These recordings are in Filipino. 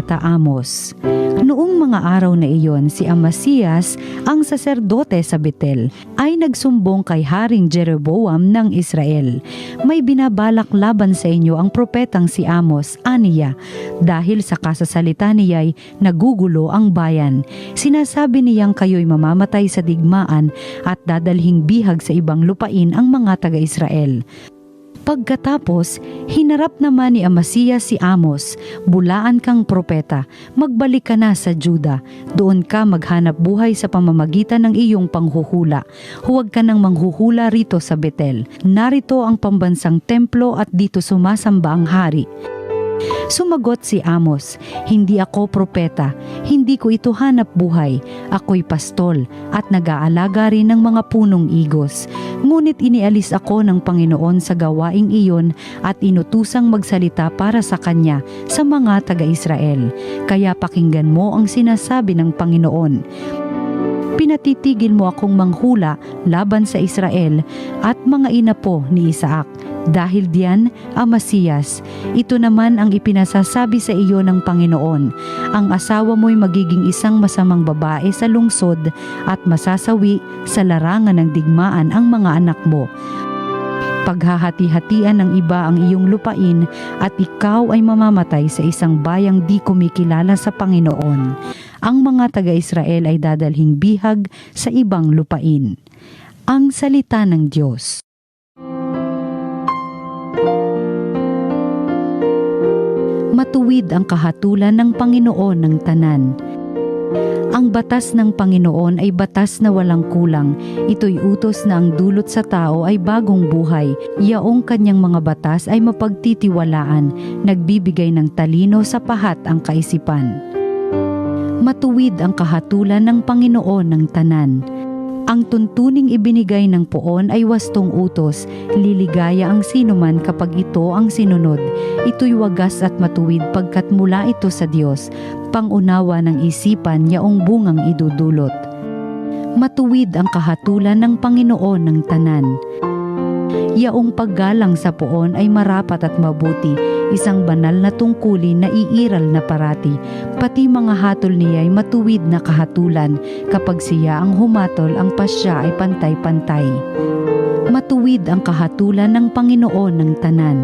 Propeta Amos. Noong mga araw na iyon, si Amasias, ang saserdote sa Betel, ay nagsumbong kay Haring Jeroboam ng Israel. May binabalak laban sa inyo ang propetang si Amos, aniya, dahil sa kasasalita niya'y nagugulo ang bayan. Sinasabi niyang kayo'y mamamatay sa digmaan at dadalhing bihag sa ibang lupain ang mga taga-Israel. Pagkatapos, hinarap naman ni Amasias si Amos, bulaan kang propeta, magbalik ka na sa Juda, doon ka maghanap buhay sa pamamagitan ng iyong panghuhula. Huwag ka nang manghuhula rito sa Betel, narito ang pambansang templo at dito sumasamba ang hari. Sumagot si Amos, hindi ako propeta, hindi ko ito hanap buhay, ako'y pastol at nag-aalaga rin ng mga punong igos. Ngunit inialis ako ng Panginoon sa gawaing iyon at inutusang magsalita para sa kanya sa mga taga-Israel. Kaya pakinggan mo ang sinasabi ng Panginoon. Pinatitigil mo akong manghula laban sa Israel at mga inapo ni Isaac. Dahil diyan, Amasias, ito naman ang ipinasasabi sa iyo ng Panginoon. Ang asawa mo'y magiging isang masamang babae sa lungsod at masasawi sa larangan ng digmaan ang mga anak mo. Paghahati-hatian ng iba ang iyong lupain at ikaw ay mamamatay sa isang bayang di kumikilala sa Panginoon. Ang mga taga-Israel ay dadalhing bihag sa ibang lupain. Ang salita ng Diyos. Matuwid ang kahatulan ng Panginoon ng tanan. Ang batas ng Panginoon ay batas na walang kulang. Ito'y utos na ang dulot sa tao ay bagong buhay. Yaong kanyang mga batas ay mapagtitiwalaan, nagbibigay ng talino sa pahat ang kaisipan. Matuwid ang kahatulan ng Panginoon ng tanan. Ang tuntuning ibinigay ng poon ay wastong utos, liligaya ang sinuman kapag ito ang sinunod. Ito'y wagas at matuwid pagkat mula ito sa Diyos, pangunawa ng isipan yaong bungang idudulot. Matuwid ang kahatulan ng Panginoon ng tanan. Yaong paggalang sa poon ay marapat at mabuti, isang banal na tungkulin na iiral na parati. Pati mga hatol niya ay matuwid na kahatulan, kapag siya ang humatol ang pasya ay pantay-pantay. Matuwid ang kahatulan ng Panginoon ng tanan.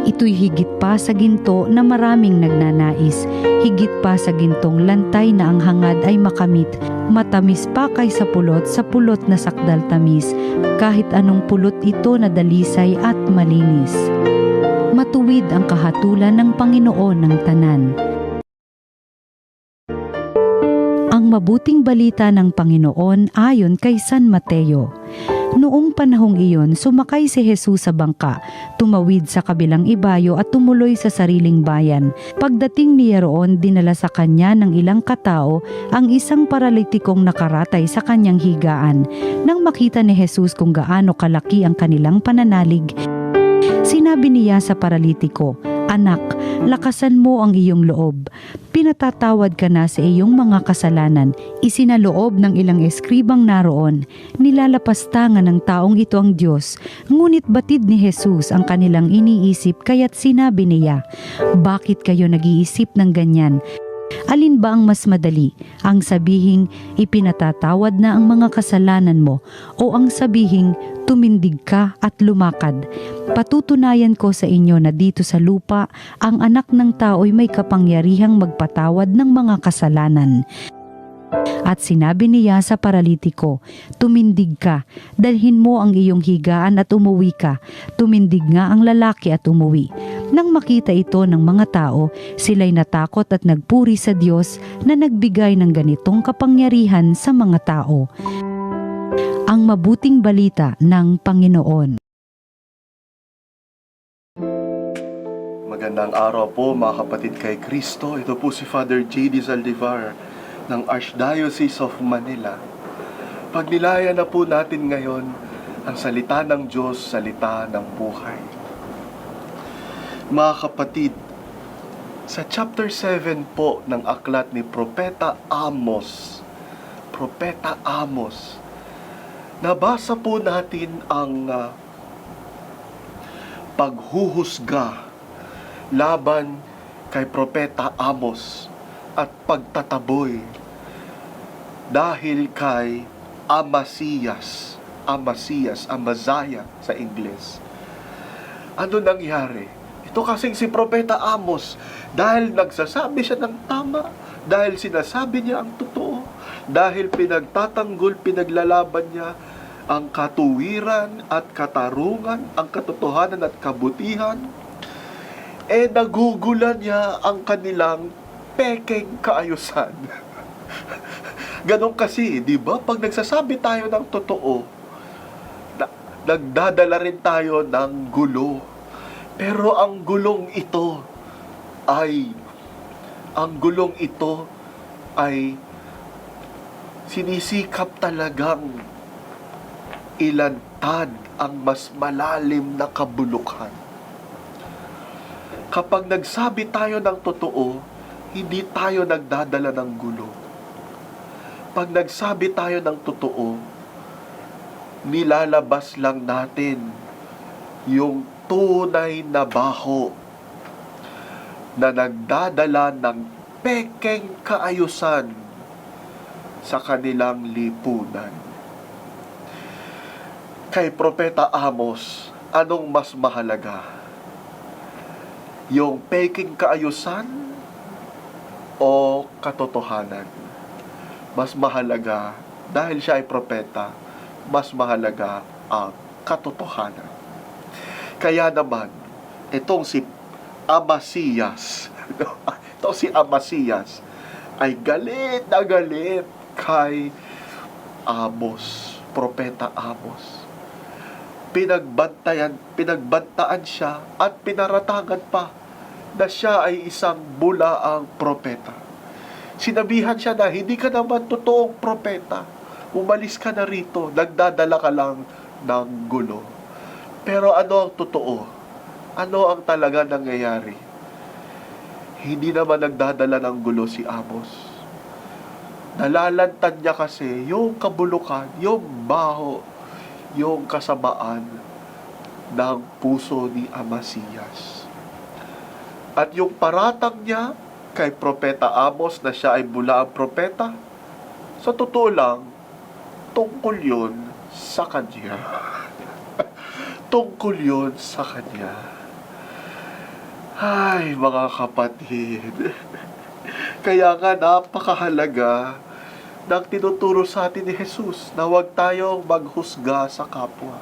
Ito'y higit pa sa ginto na maraming nagnanais, higit pa sa gintong lantay na ang hangad ay makamit, matamis pa kaysa sa pulot na sakdal tamis, kahit anong pulot ito na dalisay at malinis. Matuwid ang kahatulan ng Panginoon ng tanan. Ang mabuting balita ng Panginoon ayon kay San Mateo. Noong panahong iyon, sumakay si Jesus sa bangka, tumawid sa kabilang ibayo at tumuloy sa sariling bayan. Pagdating niya roon, dinala sa kanya ng ilang katao ang isang paralitikong nakaratay sa kanyang higaan. Nang makita ni Jesus kung gaano kalaki ang kanilang pananalig, sinabi niya sa paralitiko, "Anak, lakasan mo ang iyong loob. Pinatatawad ka na sa iyong mga kasalanan." Isinaloob ng ilang eskribang naroon, nilalapastangan ng taong ito ang Diyos. Ngunit batid ni Jesus ang kanilang iniisip, kaya't sinabi niya, "Bakit kayo nag-iisip ng ganyan? Alin ba ang mas madali? Ang sabihing, ipinatatawad na ang mga kasalanan mo, o ang sabihing, tumindig ka at lumakad? Patutunayan ko sa inyo na dito sa lupa, ang anak ng tao'y may kapangyarihang magpatawad ng mga kasalanan." At sinabi niya sa paralitiko, "Tumindig ka, dalhin mo ang iyong higaan at umuwi ka." Tumindig nga ang lalaki at umuwi. Nang makita ito ng mga tao, sila'y natakot at nagpuri sa Diyos na nagbigay ng ganitong kapangyarihan sa mga tao. Ang mabuting balita ng Panginoon. Magandang araw po mga kapatid kay Kristo. Ito po si Father J.D. Zaldivar ng Archdiocese of Manila. Pagnilayan na po natin ngayon ang salita ng Diyos, salita ng buhay. Mga kapatid, sa chapter 7 po ng aklat ni Propeta Amos, nabasa po natin ang paghuhusga laban kay Propeta Amos. at pagtataboy dahil kay Amazaya sa Ingles. Ano nangyari? Ito kasing si Propeta Amos, dahil nagsasabi siya ng tama, dahil sinasabi niya ang totoo, dahil pinagtatanggol, pinaglalaban niya ang katuwiran at katarungan, ang katotohanan at kabutihan, nagugulan niya ang kanilang pekeng kaayusan. Ganon kasi, di ba? Pag nagsasabi tayo ng totoo, nagdadala rin tayo ng gulo. Pero ang gulong ito ay sinisikap talagang ilantad ang mas malalim na kabulukan. Kapag nagsabi tayo ng totoo, hindi tayo nagdadala ng gulo. Pag nagsabi tayo ng totoo, nilalabas lang natin yung tunay na baho na nagdadala ng pekeng kaayusan sa kanilang lipunan. Kay Propeta Amos, anong mas mahalaga? Yung pekeng kaayusan o katotohanan? Mas mahalaga, dahil siya ay propeta, mas mahalaga ang katotohanan. Kaya naman, itong si Amasias, ay galit na galit kay Amos, Propeta Amos. Pinagbantaan siya at pinaratangan pa na siya ay isang bulaang propeta. Sinabihan siya na, hindi ka naman totoong propeta. Umalis ka na rito, nagdadala ka lang ng gulo. Pero ano ang totoo? Ano ang talaga nangyayari? Hindi naman nagdadala ng gulo si Amos. Nalalantad niya kasi yung kabulukan, yung baho, yung kasamaan ng puso ni Amasias. At yung paratang niya kay Propeta Amos na siya ay bulaang propeta, sa totoo lang, tungkol yun sa kanya. Tungkol yun sa kanya. Ay, mga kapatid. Kaya nga napakahalaga ng tinuturo sa atin ni Jesus na huwag tayong maghusga sa kapwa.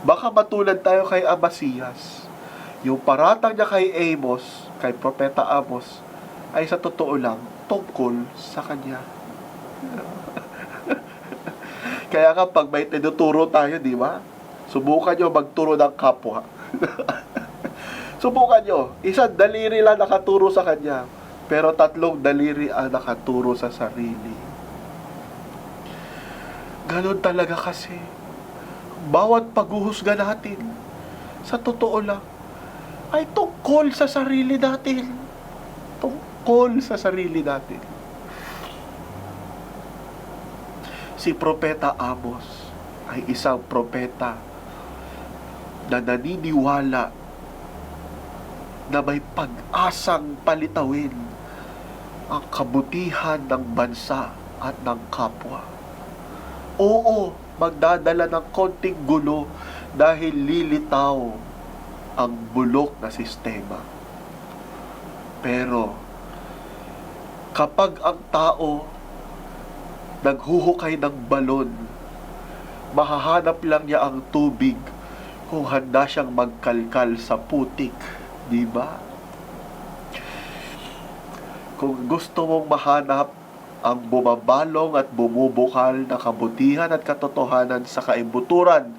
Baka matulad tayo kay Amasias. Yung paratang niya kay Amos, kay Propeta Amos, ay sa totoo lang tungkol sa kanya. Kaya kapag may tinuturo tayo, di ba? Subukan nyo magturo ng kapwa. Subukan nyo. Isang daliri lang nakaturo sa kanya, pero 3 daliri ang nakaturo sa sarili. Ganon talaga kasi. Bawat paghuhusga natin, sa totoo lang, ay tungkol sa sarili natin. Tungkol sa sarili natin. Si Propeta Amos ay isang propeta na naniniwala na may pag-asang palitawin ang kabutihan ng bansa at ng kapwa. Oo, magdadala ng konting gulo dahil lilitaw ang bulok na sistema. Pero kapag ang tao naghuhukay ng balon, mahahanap lang niya ang tubig kung handa siyang magkalkal sa putik, di ba? Kung gusto mong mahanap ang bumabalong at bumubukal na kabutihan at katotohanan sa kaibuturan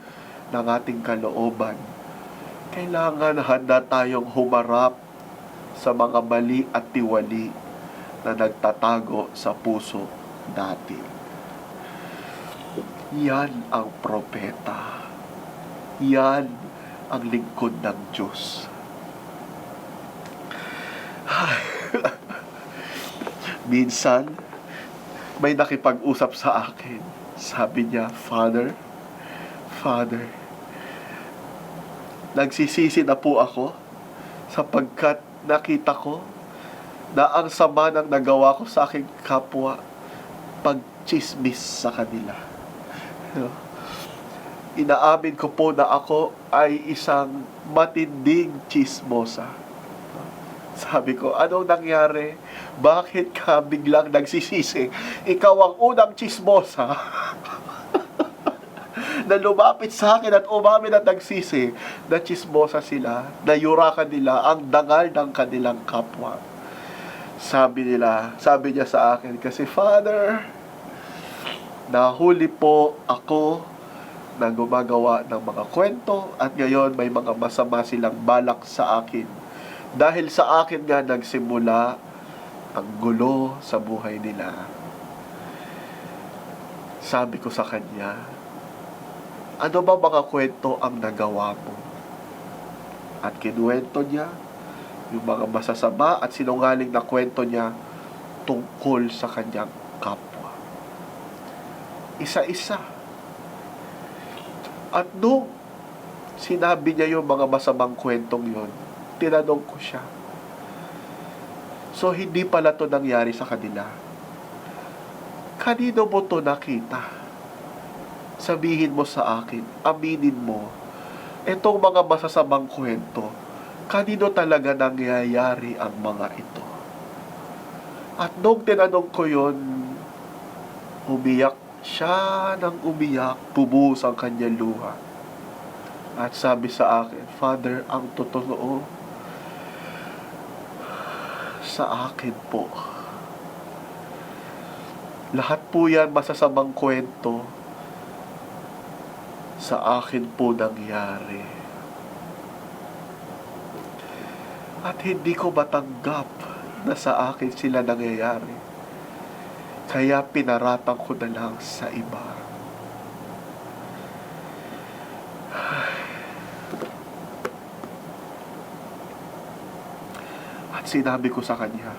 ng ating kalooban, kailangan handa tayong humarap sa mga mali at tiwali na nagtatago sa puso natin. Yan ang propeta. Yan ang lingkod ng Diyos. Minsan, may nakipag-usap sa akin. Sabi niya, Father, nagsisisi na po ako sapagkat nakita ko na ang sama ng nagawa ko sa aking kapwa, pagchismis sa kanila. Inaamin ko po na ako ay isang matinding chismosa. Sabi ko, anong nangyari? Bakit ka biglang nagsisisi? Ikaw ang unang chismosa na lumapit sa akin at umamin at nagsisi na chismosa sila, na yurakan nila ang dangal ng kanilang kapwa. Sabi niya sa akin, kasi Father, nahuli po ako na gumagawa ng mga kwento at ngayon may mga masama silang balak sa akin. Dahil sa akin nga nagsimula ang gulo sa buhay nila. Sabi ko sa kanya, ano ba mga kwento ang nagawa mo? At kinuwento niya yung mga masasama at sinungaling na kwento niya tungkol sa kanyang kapwa. Isa-isa. At nung sinabi niya yung mga masamang kwentong yun, tinanong ko siya, so hindi pala to nangyari sa kanila. Kanino mo to nakita? Sabihin mo sa akin, aminin mo, itong mga masasamang kwento, kanino talaga nangyayari ang mga ito? At nung tinanong ko yun, umiyak siya ng umiyak, bubuhos ang kanyang luha. At sabi sa akin, Father, ang totoo sa akin po. Lahat po yan masasamang kwento sa akin po nangyari. At hindi ko matanggap na sa akin sila nangyayari. Kaya pinaratang ko na lang sa iba. At sinabi ko sa kanya,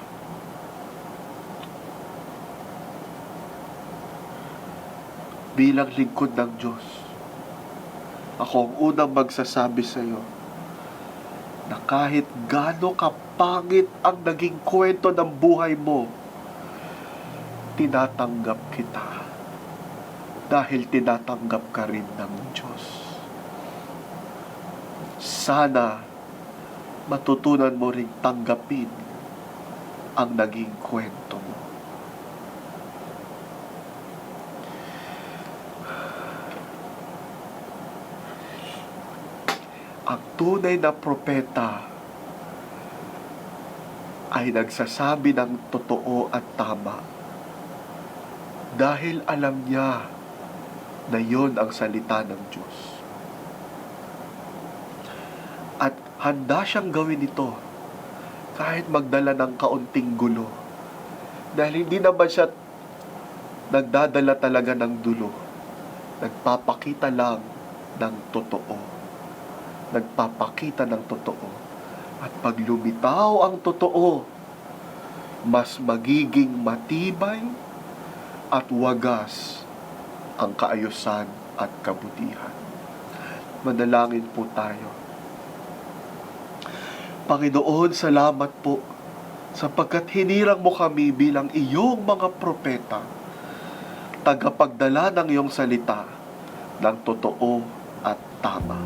bilang lingkod ng Diyos, ako ang unang magsasabi sa iyo na kahit gaano kapangit ang naging kwento ng buhay mo, tinatanggap kita dahil tinatanggap ka rin ng Diyos. Sana matutunan mo ring tanggapin ang naging kwento mo. Ang tunay na propeta ay nagsasabi ng totoo at tama dahil alam niya na yon ang salita ng Diyos. At handa siyang gawin ito kahit magdala ng kaunting gulo. Dahil hindi naman siya nagdadala talaga ng dulo. Nagpapakita lang ng totoo. Nagpapakita ng totoo. At pag lumitaw ang totoo, mas magiging matibay at wagas ang kaayusan at kabutihan. Manalangin po tayo. Panginoon, salamat po sapagkat hinirang mo kami bilang iyong mga propeta, tagapagdala ng iyong salita ng totoo at tama.